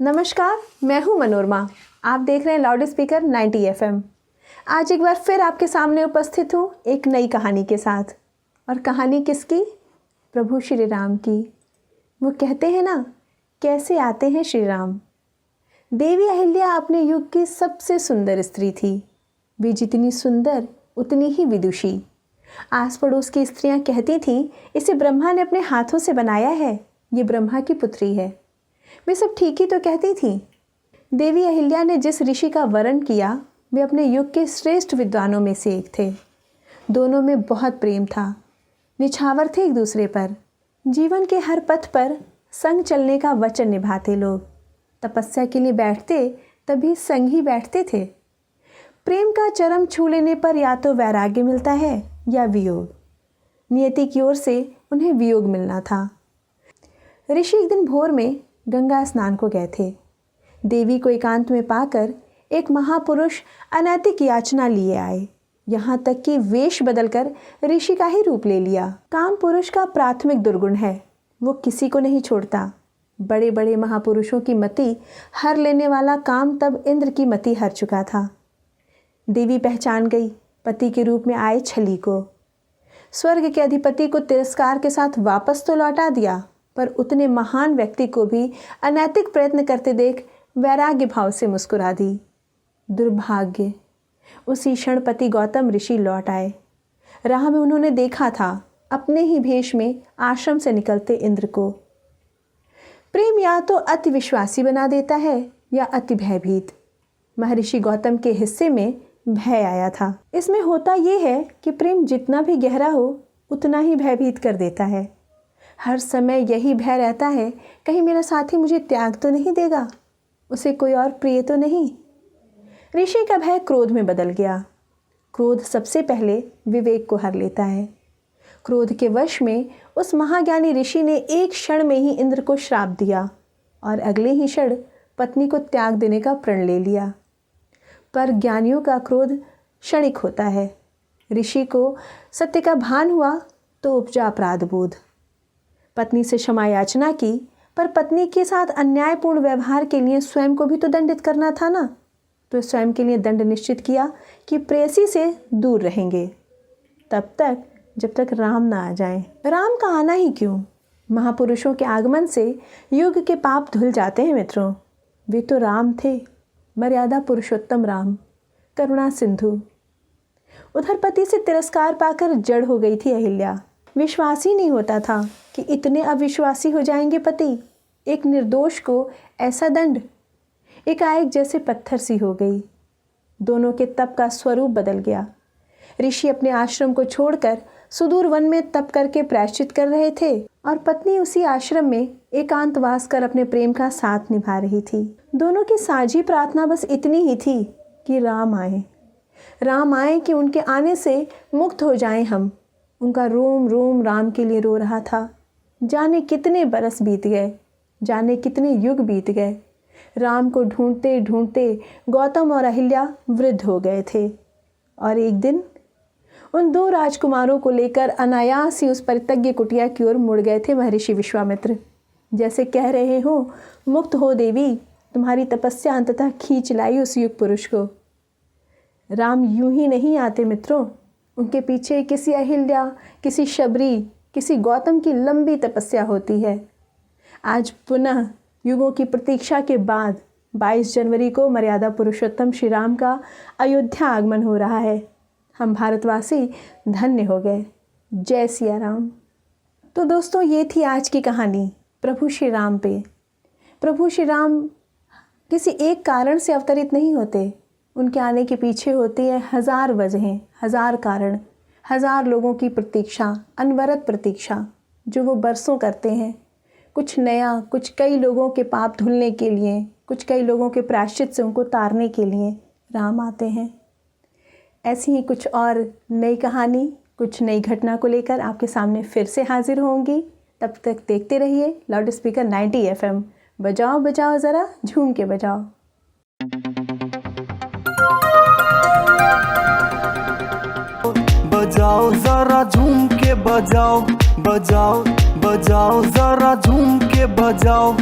नमस्कार, मैं हूं मनोरमा। आप देख रहे हैं लाउड स्पीकर 90 FM। आज एक बार फिर आपके सामने उपस्थित हूं एक नई कहानी के साथ। और कहानी किसकी? प्रभु श्री राम की। वो कहते हैं ना, कैसे आते हैं श्री राम। देवी अहिल्या अपने युग की सबसे सुंदर स्त्री थी। वे जितनी सुंदर उतनी ही विदुषी। आस पड़ोस की स्त्रियां कहती थीं, इसे ब्रह्मा ने अपने हाथों से बनाया है, ये ब्रह्मा की पुत्री है। वे सब ठीक ही तो कहती थीं। देवी अहिल्या ने जिस ऋषि का वरण किया, वे अपने युग के श्रेष्ठ विद्वानों में से एक थे। दोनों में बहुत प्रेम था, निछावर थे एक दूसरे पर। जीवन के हर पथ पर संग चलने का वचन निभाते लोग। तपस्या के लिए बैठते तभी संग ही बैठते थे। प्रेम का चरम छू लेने पर या तो वैराग्य मिलता है या वियोग। नियति की ओर से उन्हें वियोग मिलना था। ऋषि एक दिन भोर में गंगा स्नान को गए थे। देवी को एकांत में पाकर एक महापुरुष अनैतिक याचना लिए आए। यहाँ तक कि वेश बदलकर ऋषि का ही रूप ले लिया। काम पुरुष का प्राथमिक दुर्गुण है, वो किसी को नहीं छोड़ता। बड़े बड़े महापुरुषों की मति हर लेने वाला काम तब इंद्र की मति हर चुका था। देवी पहचान गई पति के रूप में आए छली को। स्वर्ग के अधिपति को तिरस्कार के साथ वापस तो लौटा दिया, पर उतने महान व्यक्ति को भी अनैतिक प्रयत्न करते देख वैराग्य भाव से मुस्कुरा दी। दुर्भाग्य, उसी क्षण पति गौतम ऋषि लौट आए। राह में उन्होंने देखा था अपने ही भेष में आश्रम से निकलते इंद्र को। प्रेम या तो अति विश्वासी बना देता है या अति भयभीत। महर्षि गौतम के हिस्से में भय आया था। इसमें होता यह है कि प्रेम जितना भी गहरा हो उतना ही भयभीत कर देता है। हर समय यही भय रहता है, कहीं मेरा साथी मुझे त्याग तो नहीं देगा, उसे कोई और प्रिय तो नहीं। ऋषि का भय क्रोध में बदल गया। क्रोध सबसे पहले विवेक को हर लेता है। क्रोध के वश में उस महाज्ञानी ऋषि ने एक क्षण में ही इंद्र को श्राप दिया और अगले ही क्षण पत्नी को त्याग देने का प्रण ले लिया। पर ज्ञानियों का क्रोध क्षणिक होता है। ऋषि को सत्य का भान हुआ तो उपजा अपराध बोध। पत्नी से क्षमा याचना की, पर पत्नी के साथ अन्यायपूर्ण व्यवहार के लिए स्वयं को भी तो दंडित करना था ना। तो स्वयं के लिए दंड निश्चित किया कि प्रेयसी से दूर रहेंगे तब तक जब तक राम ना आ जाएं। राम का आना ही क्यों? महापुरुषों के आगमन से युग के पाप धुल जाते हैं मित्रों। वे तो राम थे, मर्यादा पुरुषोत्तम राम, करुणा सिंधु। उधर पति से तिरस्कार पाकर जड़ हो गई थी अहिल्या। विश्वास ही नहीं होता था कि इतने अविश्वासी हो जाएंगे पति। एक निर्दोष को ऐसा दंड। एकाएक जैसे पत्थर सी हो गई। दोनों के तप का स्वरूप बदल गया। ऋषि अपने आश्रम को छोड़कर सुदूर वन में तप करके प्रायश्चित कर रहे थे और पत्नी उसी आश्रम में एकांतवास कर अपने प्रेम का साथ निभा रही थी। दोनों की साझी प्रार्थना बस इतनी ही थी कि राम आए। राम आए कि उनके आने से मुक्त हो जाएं हम। उनका रोम रोम राम के लिए रो रहा था। जाने कितने बरस बीत गए, जाने कितने युग बीत गए। राम को ढूंढते ढूंढते गौतम और अहिल्या वृद्ध हो गए थे। और एक दिन उन दो राजकुमारों को लेकर अनायास ही उस परितज्ञ कुटिया की ओर मुड़ गए थे महर्षि विश्वामित्र। जैसे कह रहे हो, मुक्त हो देवी, तुम्हारी तपस्या अंततः खींच लाई उस युग पुरुष को। राम यूं ही नहीं आते मित्रों। उनके पीछे किसी अहिल्या, किसी शबरी, किसी गौतम की लंबी तपस्या होती है। आज पुनः युगों की प्रतीक्षा के बाद 22 जनवरी को मर्यादा पुरुषोत्तम श्री राम का अयोध्या आगमन हो रहा है। हम भारतवासी धन्य हो गए। जय सिया राम। तो दोस्तों, ये थी आज की कहानी प्रभु श्री राम पे। प्रभु श्री राम किसी एक कारण से अवतरित नहीं होते। उनके आने के पीछे होती है हजार वजहें, हजार कारण, हजार लोगों की प्रतीक्षा, अनवरत प्रतीक्षा जो वो बरसों करते हैं। कुछ नया, कुछ कई लोगों के पाप धुलने के लिए, कुछ कई लोगों के प्रायश्चित से उनको तारने के लिए राम आते हैं। ऐसी ही कुछ और नई कहानी, कुछ नई घटना को लेकर आपके सामने फिर से हाजिर होंगी। तब तक देखते रहिए लाउड स्पीकर 90 FM। बजाओ बजाओ ज़रा झूम के बजाओ। बजाओ जरा झूम के बजाओ, बजाओ बजाओ जरा झूम के बजाओ।